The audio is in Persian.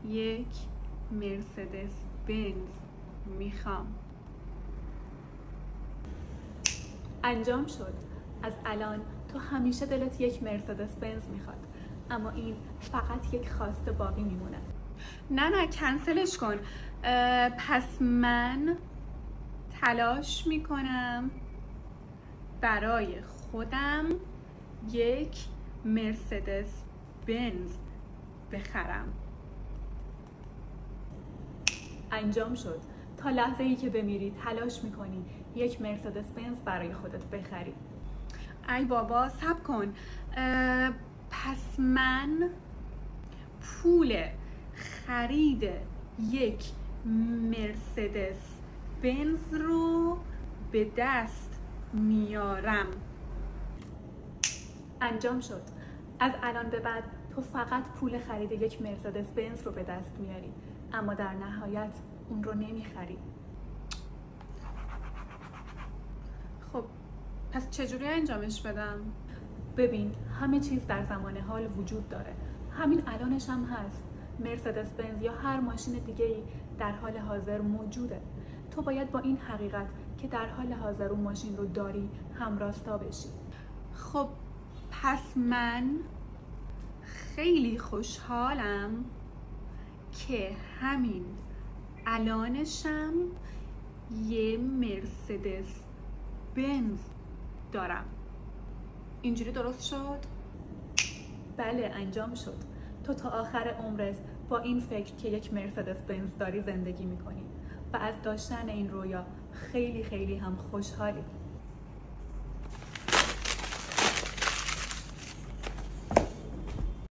یک مرسدس بنز میخوام. انجام شد. از الان تو همیشه دلت یک مرسدس بنز میخواد، اما این فقط یک خواسته باقی میمونه. نه کنسلش کن. پس من تلاش میکنم برای خودم یک مرسدس بنز بخرم. انجام شد. تا لحظه ای که بمیری تلاش میکنی یک مرسدس بنز برای خودت بخری. ای بابا صبر کن. پس من پول خرید یک مرسدس بنز رو به دست میارم. انجام شد. از الان به بعد تو فقط پول خرید یک مرسدس بنز رو به دست میاری، اما در نهایت اون رو نمیخری. خب پس چجوری انجامش بدم؟ ببین، همه چیز در زمان حال وجود داره. همین الانش هم هست. مرسدس بنز یا هر ماشین دیگه‌ای در حال حاضر موجوده. تو باید با این حقیقت که در حال حاضر اون ماشین رو داری همراستا بشی. خب پس من خیلی خوشحالم که همین الانشم یه مرسدس بنز دارم. اینجوری درست شد؟ بله، انجام شد. تو تا آخر عمرت با این فکر که یک مرسدس بنز داری زندگی میکنی و از داشتن این رویا خیلی هم خوشحالی.